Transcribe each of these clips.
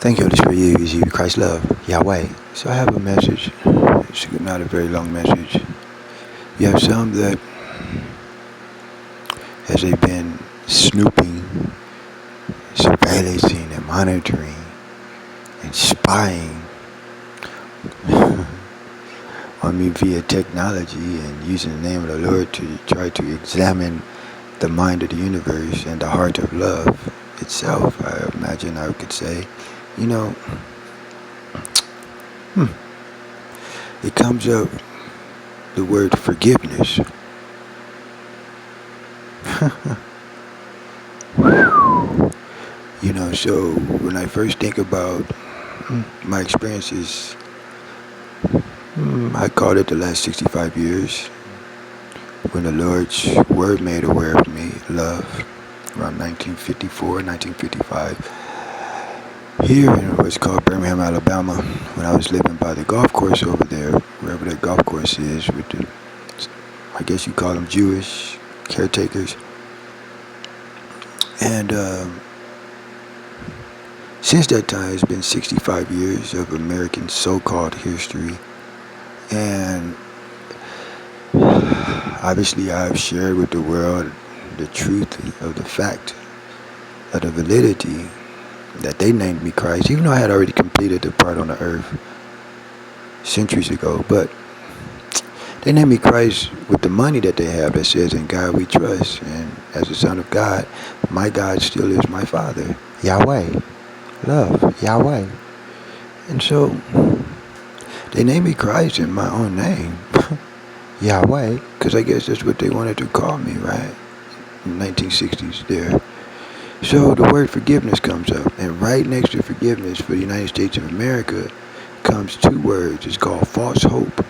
Thank you, Holy Spirit. You receive Christ's love, Yahweh. So I have a message. It's not a very long message. You have some that, as they've been snooping, surveillancing, and monitoring, and spying on me via technology and using the name of the Lord to try to examine the mind of the universe and the heart of love itself, I imagine I could say, you know, it comes up the word forgiveness. So when I first think about my experiences, I call it the last 65 years, when the Lord's word made aware of me, love, around 1954, 1955, here in what's called Birmingham, Alabama, when I was living by the golf course over there, wherever that golf course is, with the, I guess you call them Jewish caretakers. And since that time, it's been 65 years of American so-called history. And obviously, I've shared with the world the truth of the fact of the validity that they named me Christ, even though I had already completed the part on the earth centuries ago. But they named me Christ with the money that they have that says, "In God we trust." And as a son of God, my God still is my Father, Yahweh. Love, Yahweh. And so they named me Christ in my own name, Yahweh, because I guess that's what they wanted to call me, right? In the 1960s there. So the word forgiveness comes up, and right next to forgiveness for the United States of America comes two words. It's called false hope.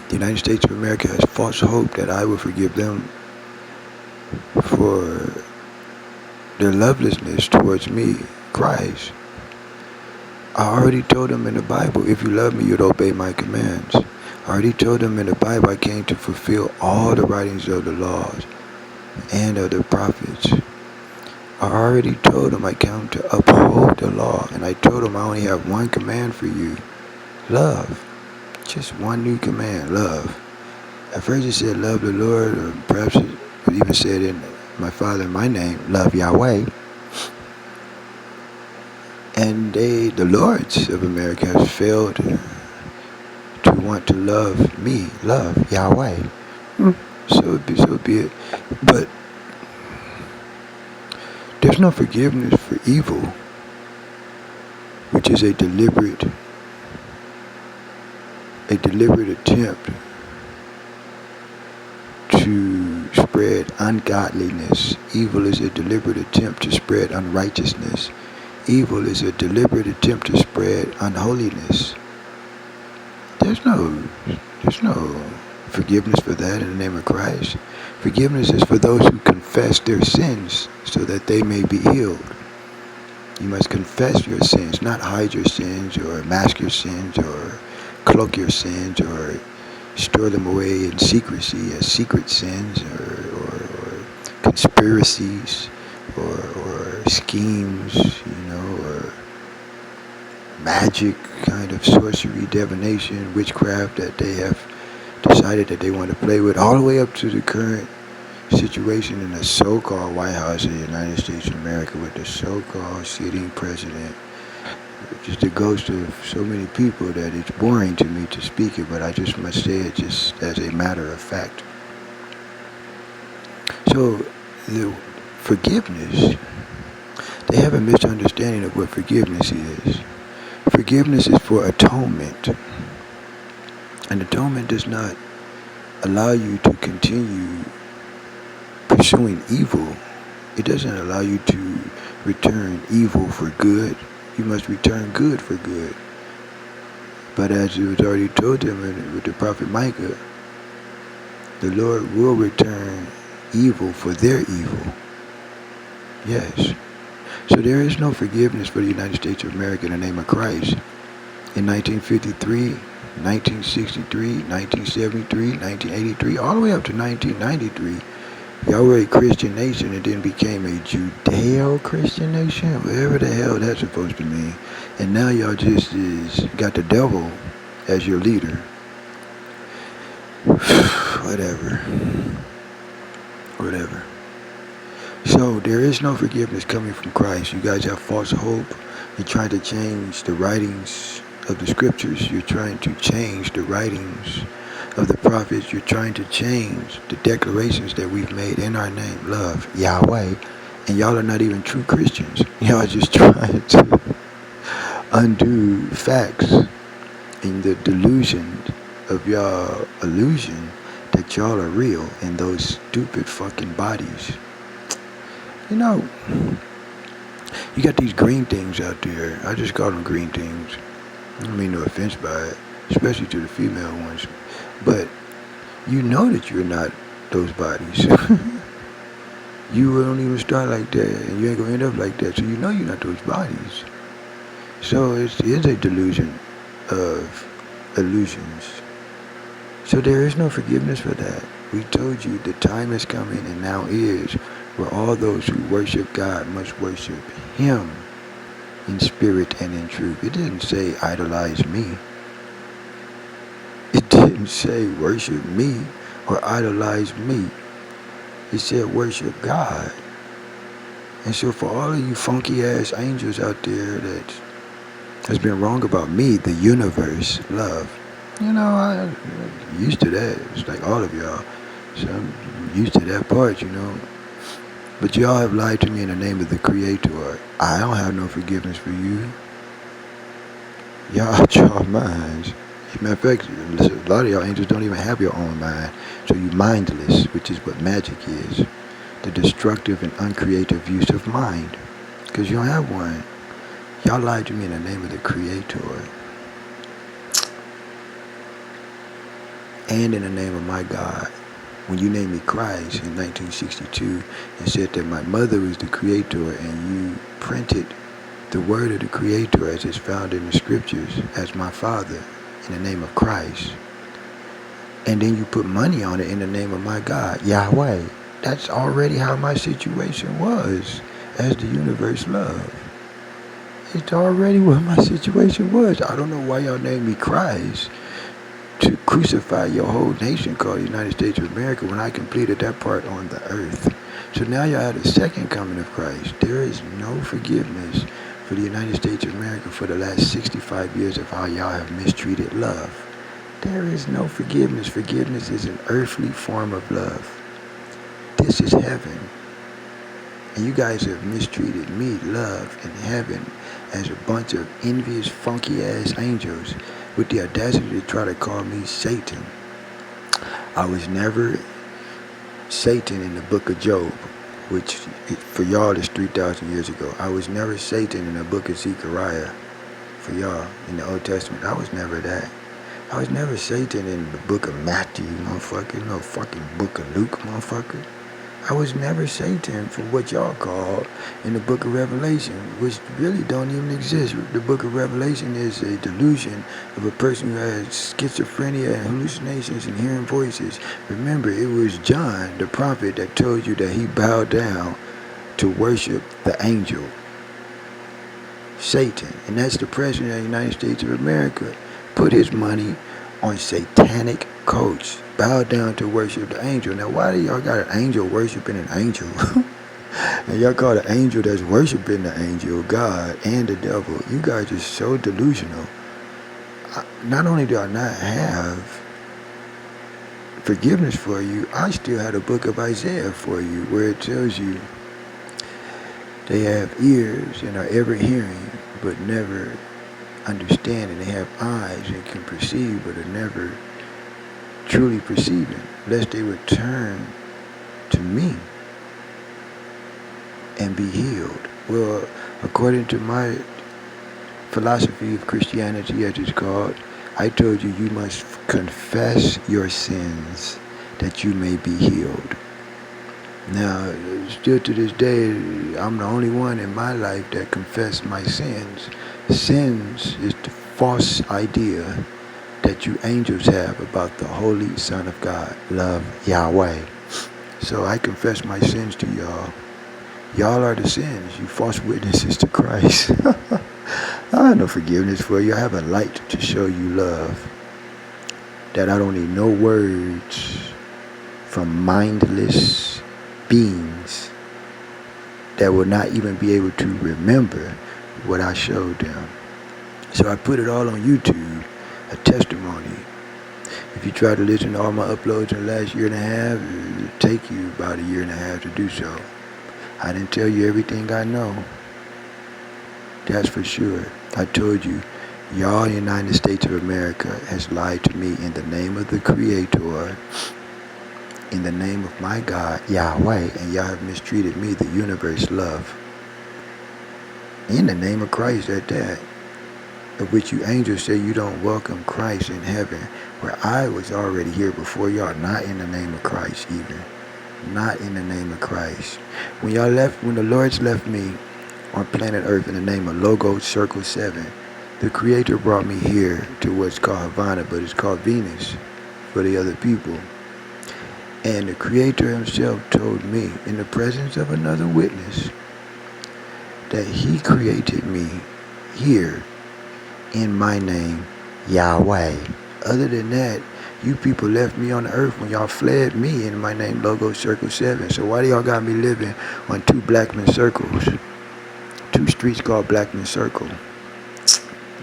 The United States of America has false hope that I will forgive them for their lovelessness towards me, Christ. I already told them in the Bible, if you love me, you'd obey my commands. I already told them in the Bible I came to fulfill all the writings of the laws and of the prophets. I already told them I came to uphold the law, and I told them I only have one command for you, love. Just one new command, love. At first it said love the Lord, or perhaps it even said in my Father in my name, love Yahweh. And the lords of America have failed to want to love me, love Yahweh. So be it. But there's no forgiveness for evil, which is a deliberate attempt to spread ungodliness. Evil is a deliberate attempt to spread unrighteousness. Evil is a deliberate attempt to spread unholiness. There's no forgiveness for that in the name of Christ. Forgiveness is for those who confess their sins so that they may be healed. You must confess your sins, not hide your sins or mask your sins or cloak your sins or store them away in secrecy as secret sins or conspiracies or schemes, or magic kind of sorcery, divination, witchcraft that they have decided that they want to play with, all the way up to the current situation in the so-called White House of the United States of America with the so-called sitting president. Just the ghost of so many people that it's boring to me to speak it, but I just must say it just as a matter of fact. So the forgiveness, they have a misunderstanding of what forgiveness is. Forgiveness is for atonement. And atonement does not allow you to continue pursuing evil. It doesn't allow you to return evil for good. You must return good for good. But as it was already told them with the prophet Micah, the Lord will return evil for their evil. Yes. So there is no forgiveness for the United States of America in the name of Christ. In 1953, 1963, 1973, 1983, all the way up to 1993, Y'all were a Christian nation and then became a Judeo-Christian nation, whatever the hell that's supposed to mean. And now y'all just got the devil as your leader. Whatever. Whatever. So there is no forgiveness coming from Christ. You guys have false hope. You're trying to change the writings of the scriptures. You're trying to change the writings of the prophets. You're trying to change the declarations that we've made in our name, love, Yahweh. And y'all are not even true Christians. Y'all are just trying to undo facts in the delusion of y'all illusion that y'all are real in those stupid fucking bodies. You know, you got these green things out there. I just call them green things. I don't mean no offense by it, especially to the female ones. But you know that you're not those bodies. You don't even start like that, and you ain't gonna end up like that. So you know you're not those bodies. So it is a delusion of illusions. So there is no forgiveness for that. We told you the time is coming, and now is, where all those who worship God must worship Him in spirit and in truth. It didn't say idolize me. It didn't say worship me or idolize me. It said worship God. And so for all of you funky ass angels out there that has been wrong about me, the universe, love, you know, I'm used to that. It's like all of y'all. So I'm used to that part, you know. But y'all have lied to me in the name of the Creator. I don't have no forgiveness for you. Y'all out your minds. As a matter of fact, a lot of y'all angels don't even have your own mind. So you mindless, which is what magic is. The destructive and uncreative use of mind. Because you don't have one. Y'all lied to me in the name of the Creator. And in the name of my God. When you named me Christ in 1962 and said that my mother was the Creator, and you printed the word of the Creator as is found in the scriptures as my father in the name of Christ. And then you put money on it in the name of my God, Yahweh. That's already how my situation was as the universe love. It's already what my situation was. I don't know why y'all named me Christ to crucify your whole nation called the United States of America when I completed that part on the earth. So now y'all had a second coming of Christ. There is no forgiveness for the United States of America for the last 65 years of how y'all have mistreated love. There is no forgiveness. Forgiveness is an earthly form of love. This is heaven. And you guys have mistreated me, love, and heaven as a bunch of envious, funky-ass angels with the audacity to try to call me Satan. I was never Satan in the book of Job, which for y'all is 3,000 years ago. I was never Satan in the book of Zechariah, for y'all in the Old Testament. I was never that. I was never Satan in the book of Matthew, motherfucker. No fucking book of Luke, motherfucker. I was never Satan for what y'all call in the book of Revelation, which really don't even exist. The book of Revelation is a delusion of a person who has schizophrenia and hallucinations and hearing voices. Remember, it was John, the prophet, that told you that he bowed down to worship the angel, Satan. And that's the president of the United States of America. Put his money on satanic cults. Bow down to worship the angel. Now, why do y'all got an angel worshiping an angel? And y'all call the angel that's worshiping the angel God and the devil. You guys are so delusional. Not only do I not have forgiveness for you, I still had a book of Isaiah for you where it tells you they have ears and are ever hearing but never understanding. They have eyes and can perceive but are never truly perceiving, lest they would turn to me and be healed. Well, according to my philosophy of Christianity, as it's called, I told you you must confess your sins that you may be healed. Now, still to this day, I'm the only one in my life that confessed my sins. Sins is the false idea that you angels have about the Holy Son of God, love, Yahweh. So I confess my sins to y'all. Y'all are the sins, you false witnesses to Christ. I have no forgiveness for you. I have a light to show you love. That I don't need no words from mindless beings that will not even be able to remember what I showed them. So I put it all on YouTube, a testimony. If you try to listen to all my uploads in the last year and a half, it'll take you about a year and a half to do so. I didn't tell you everything I know. That's for sure. I told you, y'all United States of America has lied to me in the name of the Creator, in the name of my God, Yahweh, and y'all have mistreated me, the universe love. In the name of Christ at that, of which you angels say you don't welcome Christ in heaven, where I was already here before y'all, not in the name of Christ even. Not in the name of Christ. When the Lord's left me on planet Earth in the name of Logos Circle 7, the Creator brought me here to what's called Havana, but it's called Venus for the other people. And the Creator himself told me, in the presence of another witness, that he created me here in my name, Yahweh. Other than that, you people left me on the earth when y'all fled me in my name, Logo Circle 7. So why do y'all got me living on two Blackman circles? Two streets called Blackman Circle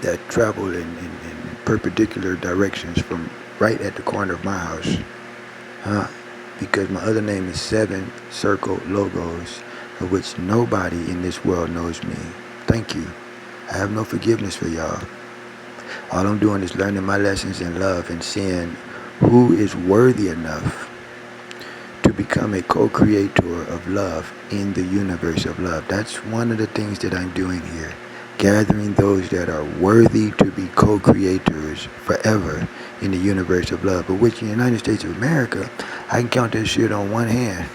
that travel in perpendicular directions from right at the corner of my house. Huh? Because my other name is 7 Circle Logos, of which nobody in this world knows me. Thank you. I have no forgiveness for y'all. All I'm doing is learning my lessons in love and seeing who is worthy enough to become a co-creator of love in the universe of love. That's one of the things that I'm doing here. Gathering those that are worthy to be co-creators forever in the universe of love. But which in the United States of America, I can count that shit on one hand.